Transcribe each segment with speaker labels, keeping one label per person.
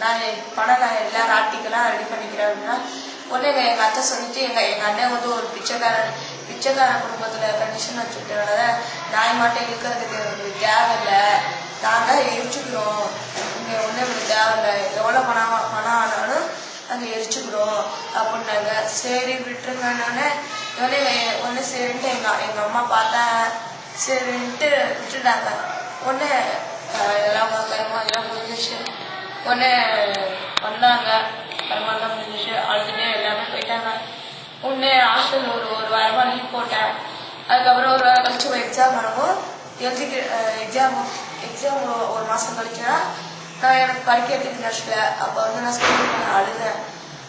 Speaker 1: நான் பணம் நான் எல்லாரும் ஆர்டிக்கெல்லாம் ரெடி பண்ணிக்கிறேன் அப்படின்னா உடனே எங்கள் அத்தை சொல்லிட்டு எங்கள் அண்ணன் வந்து ஒரு பிச்சைக்கார குடும்பத்தில் கண்டிஷன் வச்சுக்கிட்டனால நாய் மாட்டை இருக்கிறதுக்கு உங்களுக்கு தேவையில்லை, நாங்கள் எரிச்சுக்கிறோம், இங்கே ஒன்றும் எங்களுக்கு தேவையில்லை, எவ்வளோ பணம் ஆனாலும் நாங்கள் எரிச்சுக்கிறோம் அப்படின்னாங்க. சரி விட்டுருங்கன்னொடனே ஒன்று சரின்ட்டு எங்கள் அம்மா பார்த்தா சரின்ட்டு விட்டுட்டாங்க. ஒன்று எல்லாம் கருமாதிலாம் முடிஞ்சிச்சு. ஒன்று வந்தாங்க, கருமாதிலாம் முடிஞ்சிச்சு, அழுதுட்டு எல்லாமே போயிட்டாங்க. ஒன்று ஹாஸ்டல் ஒரு வாரமாக லீவ் போட்டேன். அதுக்கப்புறம் ஒரு வாரம் கழிச்சு எக்ஸாம் வரவும் எக்ஸாம் ஒரு மாதம் கழிச்சுன்னா நான் எனக்கு படிக்கிறதுக்கு இன்ட்ரெஸ்ட்ல. அப்போ வந்து நான் ஸ்கூலுக்கு போய் அழுதேன்.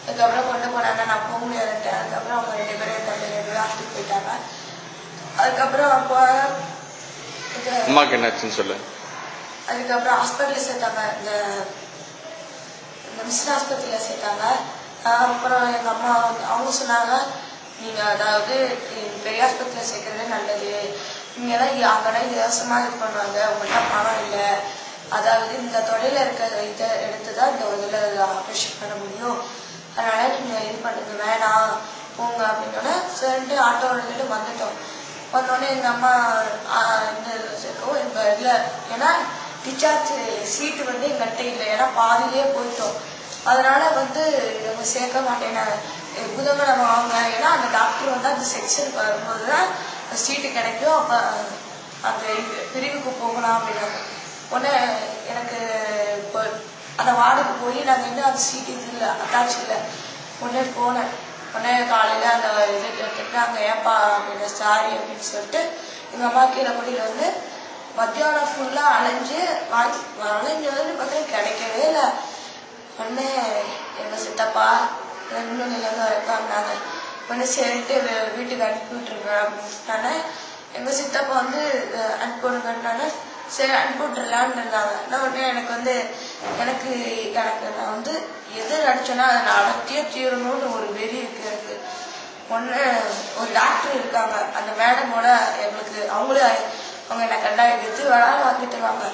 Speaker 1: அதுக்கப்புறம் கொண்டு போனாங்க, நான் போக முடியாதுட்டேன். அதுக்கப்புறம் அவங்க 2 பேரும் தம்பி ஹாஸ்டலுக்கு போயிட்டாங்க. அதுக்கப்புறம் அப்போ
Speaker 2: அம்மாக்கு என்னாச்சுன்னு சொல்லு.
Speaker 1: அதுக்கப்புறம் ஹாஸ்பிட்டலில் சேர்த்தாங்க, இந்த மிஷின் ஆஸ்பத்திரியில் சேர்த்தாங்க. அப்புறம் எங்கள் அம்மா அவங்க சொன்னாங்க, நீங்கள் அதாவது பெரிய ஆஸ்பத்திரியில் சேர்க்கறதே நல்லது, இங்கே தான் அங்கெல்லாம் இலவசமாக இது பண்ணுவாங்க, உங்கள்கிட்ட பணம் இல்லை, அதாவது இந்த தொடையில் இருக்கிற இதை எடுத்து தான் இந்த இதில் ஆப்ரேஷன் பண்ண முடியும், அதனால் நீங்கள் இது பண்ணுங்க வேணாம் போங்க அப்படின்னோடனே சரின்ட்டு ஆட்டோ எடுத்துட்டு வந்துட்டோம். வந்தோடனே எங்கள் அம்மா இந்த சேர்க்கவும் எங்கள் இதில் ஏன்னா டிஸ்சார்ஜ் சீட்டு வந்து எங்கள்கிட்ட இல்லை, ஏன்னா பாதியிலே போயிட்டோம். அதனால வந்து நம்ம சேர்க்க மாட்டேன், புதன்கிழமை வாங்க, ஏன்னா அந்த டாக்டர் வந்து அந்த செக்ஷனுக்கு வரும்போது தான் சீட்டு கிடைக்கும், அப்போ அந்த பிரிவுக்கு போகலாம் அப்படின்னாங்க. உடனே எனக்கு இப்போ அந்த வார்டுக்கு போய் நாங்கள் இன்னும் அந்த சீட்டு இது இல்லை, அட்டாச் இல்லை. உடனே போனேன். உடனே காலையில் அந்த இது எடுத்துட்டு அங்கே ஏப்பா அப்படின்னு சாரி அப்படின்னு சொல்லிட்டு எங்கள் அம்மா கீழே கொடியில் வந்து மத்தியானம் ஃபுல்லாக அலைஞ்சு வந்து பார்த்தா கிடைக்கவே இல்லை. உடனே எங்கள் சித்தப்பா இன்னும் நிலங்க இருக்காங்கனாங்க. உடனே சரிட்டு வீட்டுக்கு அனுப்பி விட்டுருங்க அப்படின்னானே எங்கள் சித்தப்பா வந்து அனுப்பிவிடுங்கன்னானே சரி அனுப்பி விட்டுறலான்னு இருந்தாங்க. ஆனால் உடனே எனக்கு நான் வந்து எது நடிச்சோன்னா அதை நான் அடர்த்தியாக தீரணும்னு ஒரு வெறி இருக்கு எனக்கு. ஒன்று ஒரு டாக்டர் இருக்காங்க, அந்த மேடமோட எங்களுக்கு அவங்க என்னை கண்டா எடுத்து வேணாலும் வாங்கிட்டுருவாங்க.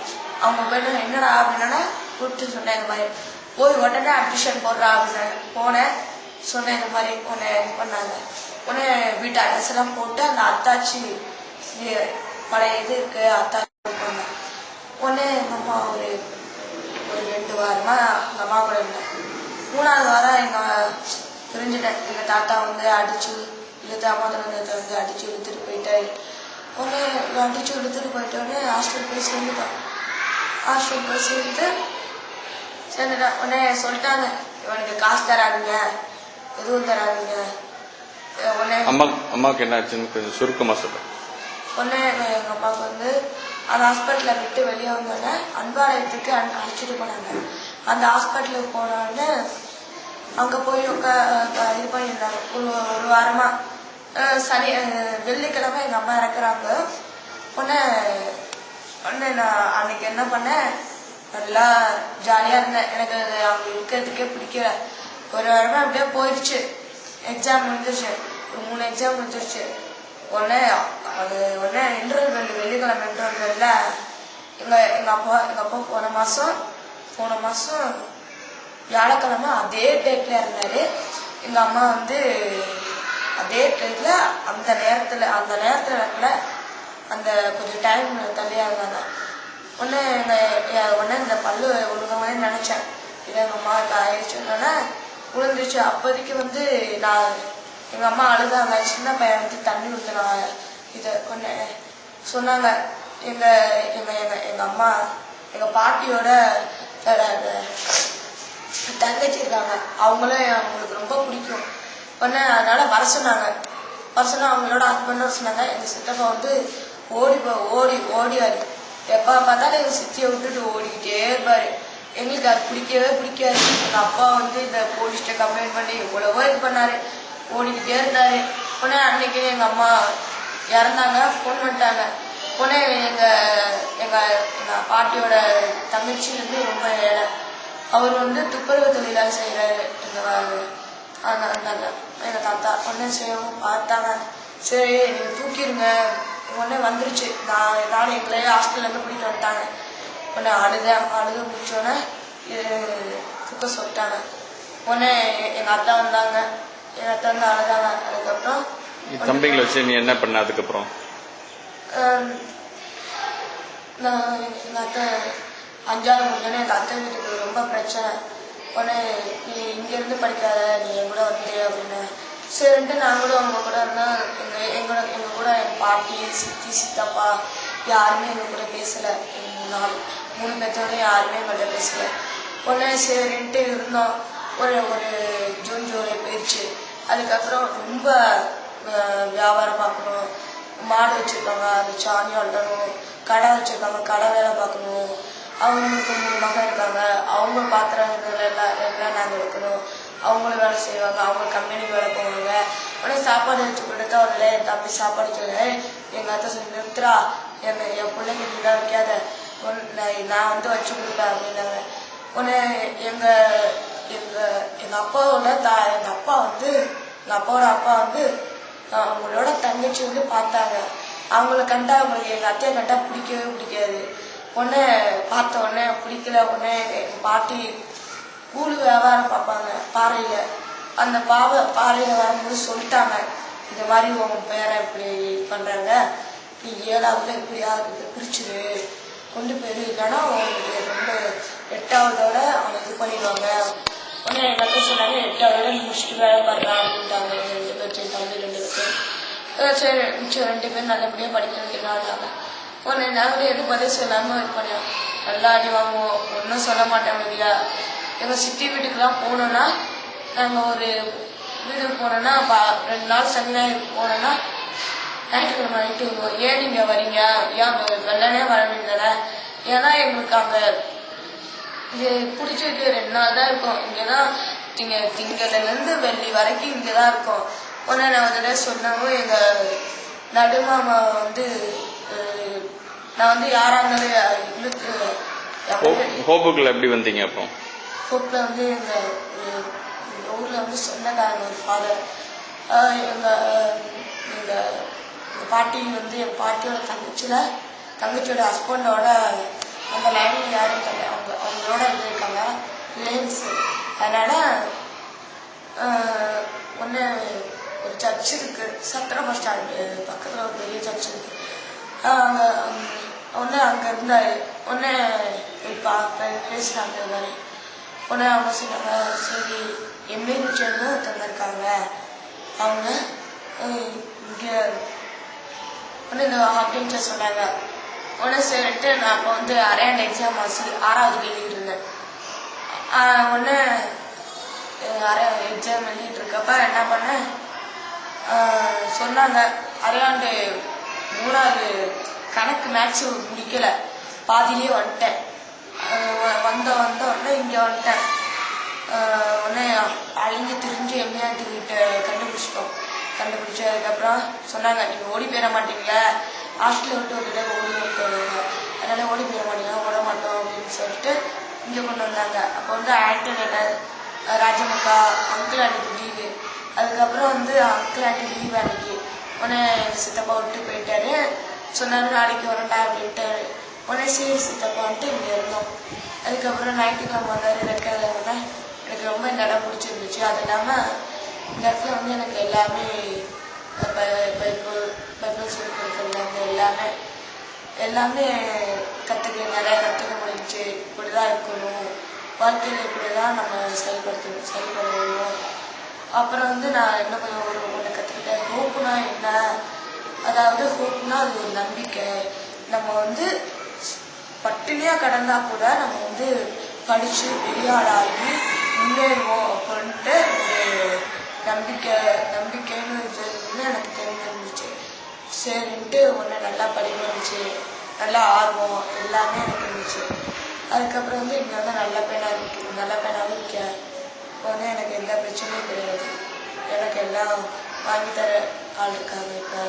Speaker 1: அவங்க போய்ட்டு என்னடா அப்படின்னா கூப்பிட்டு சொன்னேன், இந்த மாதிரி போய் உடனே அட்மிஷன் போடுறா அப்படின்னு போனேன். சொன்னேன் இந்த மாதிரி உடனே இது பண்ணாங்க. உடனே வீட்டு அட்ரஸ் எல்லாம் போட்டு அந்த அத்தாச்சி பழைய இது இருக்கு அத்தாச்சி போனேன். உடனே எங்கள் அம்மா ஒரு 2 வாரமா எங்கள் அம்மா கூட இருந்தேன். 3ஆவது வாரம் எங்கள் பிரிஞ்சுட்டேன். எங்கள் தாத்தா வந்து அடிச்சு இழுத்து அம்மாத்தனத்தை வந்து அடிச்சு இழுத்துட்டு போயிட்டாரு. உடனே அடிச்சு இழுத்துட்டு போயிட்டோடனே ஹாஸ்டல் போய் சேர்ந்துட்டோம். ஹாஸ்டல் போய் சேர்ந்துட்டு உடனே சொல்லிட்டாங்க, இவனுக்கு காசு தராதுங்க, எதுவும் தராதுங்க. உடனே
Speaker 2: அம்மாவுக்கு என்ன ஆச்சுன்னு கொஞ்சம் சுருக்கமா சொல்ல.
Speaker 1: உடனே எங்கள் அம்மாவுக்கு வந்து அந்த ஹாஸ்பிட்டலில் விட்டு வெளியே வந்தோடனே அன்பாலயத்துக்கு அழைச்சிட்டு போனாங்க. அந்த ஹாஸ்பிட்டலுக்கு போனோடனே அங்கே போய் இது பண்ணியிருந்தாங்க. ஒரு வாரமாக வெள்ளிக்கிழமை எங்கள் அம்மா இறக்குறாங்க. உடனே நான் அன்னைக்கு என்ன பண்ணேன், நல்லா ஜாலியாக இருந்தேன். எனக்கு அது அவங்க இருக்கிறதுக்கே பிடிக்கல. ஒரு வாரமாக அப்படியே போயிடுச்சு. எக்ஸாம் முடிஞ்சிருச்சு, ஒரு 3 எக்ஸாம் முடிஞ்சிருச்சு. உடனே இன்டர்வல் வெள்ளிக்கிழமை இன்டர்வல்ல எங்கள் அப்பா போன மாதம் வியாழக்கிழமை அதே டேட்ல இருந்தாரு. எங்கள் அம்மா வந்து அதே டேட்ல அந்த நேரத்தில் இருக்கல, அந்த கொஞ்சம் டைம் தள்ளியாக இருந்தாங்க. உடனே இந்த பல்லு ஒழுங்காமே நினைச்சேன், இதை எங்கள் அம்மாவுக்கு ஆயிடுச்சுன்னா விழுந்துருச்சு. அப்போதைக்கு வந்து எங்கள் அம்மா அழுதாங்க. சின்ன பையன் வந்து தண்ணி ஊற்றினாங்க. இதை கொஞ்சம் சொன்னாங்க. எங்கள் அம்மா எங்கள் பாட்டியோட தங்கச்சி இருக்காங்க, அவங்களுக்கு ரொம்ப பிடிக்கும். உடனே அதனால வர சொன்னாங்க. அவங்களோட ஹஸ்பண்ட் சொன்னாங்க. எங்கள் சித்தப்பா வந்து ஓடிவாரு. எப்போ பார்த்தாலும் எங்கள் சித்தியை விட்டுட்டு ஓடிக்கிட்டே இருப்பாரு. எங்களுக்கு அது பிடிக்கவே பிடிக்காது. எங்கள் அப்பா வந்து இந்த போலீஸ்கிட்ட கம்ப்ளைண்ட் பண்ணி எவ்வளவோ இது பண்ணாரு, ஓடிக்கிட்டே இருந்தாரு. உடனே அன்னைக்கு எங்கள் அம்மா இறந்தாங்க, ஃபோன் பண்ணிட்டாங்க. உடனே எங்கள் பாட்டியோட தங்கச்சி வந்து ரொம்ப ஏழை, அவர் வந்து துப்புரவு தொழிலாக செய்கிறாரு. எங்கள் தாத்தா உடனே செய்யவும் பார்த்தாங்க. சரி நீங்கள் தூக்கிடுங்க. உடனே வந்துருச்சு. நானும் எங்களையே ஹாஸ்டல்லேருந்து கூட்டிகிட்டு வந்துட்டாங்க. உடனே அழுது முடிச்சோடனே கொடுக்க சொல்லிட்டாங்க. உடனே எங்கள் அத்தா வந்தாங்க. எங்கள் அத்தா வந்து அழுதாங்க. அதுக்கப்புறம்
Speaker 2: தம்பிங்களை வச்சு நீ என்ன பண்ண? அதுக்கப்புறம்
Speaker 1: நான் எங்கள் அத்தை 5ஆவது முடிஞ்சோன்னே எங்கள் அத்தை வீட்டுக்கு ரொம்ப பிரச்சனை. உடனே நீ இங்கேருந்து படிக்காத, நீ என் கூட வந்து அப்படின்னு. சரின்ட்டு நான் கூட அவங்க கூட இருந்தேன். எங்கள் கூட என் பாட்டி, சித்தி, சித்தப்பா யாருமே எங்கள் கூட பேசலை. 3 பேர்த்தோட யாருமே எங்கள்கிட்ட பேசலை. உடனே சரின்ட்டு இருந்தோம். ஒரு ஜூன் ஜூலை போயிடுச்சு. அதுக்கப்புறம் ரொம்ப வியாபாரம் பார்க்கணும். மாடு வச்சுருக்காங்க, அது சாணி அள்ளணும். கடை வச்சுருக்காங்க, கடை வேலை பார்க்கணும். அவங்களுக்கு 3 மகன் இருக்காங்க. அவங்க பாத்திரம் எல்லாம் நாங்கள் வைக்கணும். அவங்களும் வேலை செய்வாங்க. அவங்க கம்பெனிக்கு வேலை போவாங்க. உடனே சாப்பாடு வச்சு கொடுத்தா உடனே என் தம்பி சாப்பாடு சொல்லு. எங்கள் அத்தை சொல்லி நிறுத்துறா, என் பிள்ளைங்க நீதான் வைக்காத, நான் வந்து வச்சு கொடுப்பேன் அப்படின்னாங்க. உடனே எங்கள் அப்பாவோட எங்கள் அப்பாவோட அப்பா வந்து அவங்களோட தங்கச்சி வந்து பார்த்தாங்க. அவங்கள கண்டா அவங்களுக்கு எங்கள் அத்தையை கண்டா பிடிக்கவே பிடிக்காது. உடனே பார்த்த உடனே பிடிக்கல. உடனே எங்கள் பாட்டி கூழு வியாபாரம் பார்ப்பாங்க பாறையில். அந்த பாறையில் வரும்போது சொல்லிட்டாங்க, இந்த மாதிரி உங்க பேரை இப்படி பண்ணுறாங்க, நீ 7ஆவதுல எப்படியாவது பிரிச்சுரு கொண்டு போயிரு, இல்லைன்னா உங்களுக்கு ரொம்ப 8ஆவதோட அவங்க இது பண்ணிடுவாங்க. உடனே எங்கள் அத்தை சொன்னாங்க, 8ஆவதோட முடிச்சுட்டு வேலை பார்க்கலாம் அப்படின்ட்டாங்க. 2 பேர் தம்பி 2 பேர். சரி மிச்சம் 2 பேர் நல்லபடியாக படிக்கிறதுனால உடனே நாங்களே எது பதில் சொல்லாமல் இது பண்ணியோம். நல்லா அடி வாங்குவோம், ஒன்றும் சொல்ல மாட்டோம். இல்லையா எங்கள் சித்தி வீட்டுக்கெல்லாம் போனோன்னா, நாங்கள் ஒரு வீட்டுக்கு போனோன்னா 2 நாள் சனி ஞாயிறு போனோன்னா ஞாயிற்றுக்கிழமை நைட்டு வருவோம். ஏன் நீங்கள் வரீங்க, ஏன் வெள்ளனே வர வேண்டியதானே? ஏன்னா எங்களுக்கு அங்கே இது பிடிச்சிருக்கு. 2 நாள் தான் இருக்கும். இங்கே தான் திங்கள்லேருந்து வெள்ளி வரைக்கும் இங்கே தான் இருக்கும். உடனே நான் வந்து சொன்னவும் எங்கள் நடுமாமா வந்து நான் வந்து யாராக இருந்தாலும்
Speaker 2: ஹோப்புக்குள்ள எப்படி வந்தீங்க? அப்போ
Speaker 1: ஹோப்பில் வந்து எங்கள் ஊரில் வந்து சொந்தக்காரங்க ஒரு ஃபாதர், எங்கள் பாட்டி வந்து என் பாட்டியோட தங்கச்சியோட ஹஸ்பண்டோட அந்த லைனில் யாரும் இருக்காங்க, அவங்களோட இருந்திருக்காங்க லேன்ஸ். அதனால் ஒன்று ஒரு சர்ச் இருக்குது, சத்திர பஸ் ஸ்டாண்டு பக்கத்தில் ஒரு பெரிய சர்ச் இருக்குது. ஒன்று அங்கே இருந்தார். ஒன்று பேசுகிறாங்க இது மாதிரி. உடனே அவங்க சொன்னாங்க, சரி எம்ஏ முடிச்சவங்க தந்திருக்காங்க அவங்க இங்கே ஒன்று இந்த அப்படின்னு சொன்னாங்க. உடனே சரிட்டு நான் அப்போ வந்து அரையாண்டு எக்ஸாம் 6ஆவது எழுதிருந்தேன். ஒன்று எக்ஸாம் எழுதிட்டு இருக்கப்ப என்ன பண்ணேன், சொன்னாங்க அரையாண்டு 3ஆவது கணக்கு மேக்ஸ் முடிக்கலை, பாதியிலே வந்துட்டேன். வந்த உடனே இங்கே வந்துட்டேன். உடனே அழிஞ்சு திரிஞ்சு எம்ஏஆர் கிட்ட கண்டுபிடிச்சி அதுக்கப்புறம் சொன்னாங்க, நீங்கள் ஓடி போயிட மாட்டீங்களா, ஹாஸ்டலில் விட்டு ஒரு தடவை ஓடி வருவாங்க, அதனால் ஓடி போயிட மாட்டீங்களா, ஓட மாட்டோம் அப்படின்னு சொல்லிட்டு இங்கே கொண்டு வந்தாங்க. அப்போ வந்து ஆண்டனேட்டர் ராஜமுக்கா அங்கிள் ஆண்டிக்கு லீவு. அதுக்கப்புறம் வந்து அங்கிள் ஆண்டி லீவ் அன்னைக்கு உடனே சித்தப்பா விட்டு போயிட்டாரு. சொன்னார் நாளைக்கு வரண்டா அப்படின்ட்டு. உடனே சரி சித்தப்பா வந்துட்டு இங்கே இருந்தோம். அதுக்கப்புறம் ஞாயிற்றுக்கிழமை வந்தார். எனக்கு ரொம்ப இந்த இடம் பிடிச்சிருந்துச்சு. அது இல்லாமல் இந்த இடத்துல வந்து எனக்கு எல்லாமே பைபிள் சொல்லி கொடுக்குறது எல்லாமே நிறையா கற்றுக்க முடிஞ்சிச்சு. இப்படி தான் இருக்கணும், வாழ்க்கையில் இப்படி தான் நம்ம செயல்படணும். அப்புறம் வந்து நான் என்ன ஒன்று கற்றுக்கிட்டேன், ஹோப்புனா என்ன, அதாவது ஹோப்னா அது ஒரு நம்பிக்கை. நம்ம வந்து பட்டினியாக கடந்தா கூட நம்ம வந்து படித்து பெரிய ஆளாகி முன்னேறுவோம் அப்படின்ட்டு ஒரு நம்பிக்கைன்னு வந்து எனக்கு தெரிஞ்சிருந்துச்சு. சரின்ட்டு ஒன்று நல்லா படிக்க வந்துச்சு, நல்லா ஆர்வம் எல்லாமே எனக்கு இருந்துச்சு. அதுக்கப்புறம் வந்து இங்கே வந்து நல்ல பையனாகவும் இருக்கேன். இப்போ வந்து எனக்கு எந்த பிரச்சனையும் கிடையாது. எனக்கு எல்லாம் வாங்கித்தர ஆள் இருக்காங்க. இப்போ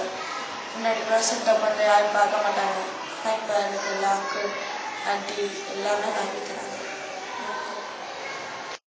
Speaker 1: முன்னாடி கூட சித்தப்பா யாரும் பார்க்க மாட்டாங்க. ஆனால் இப்போ எனக்கு எல்லா அங்கிள் ஆண்டி எல்லாமே வாங்கி தராங்க.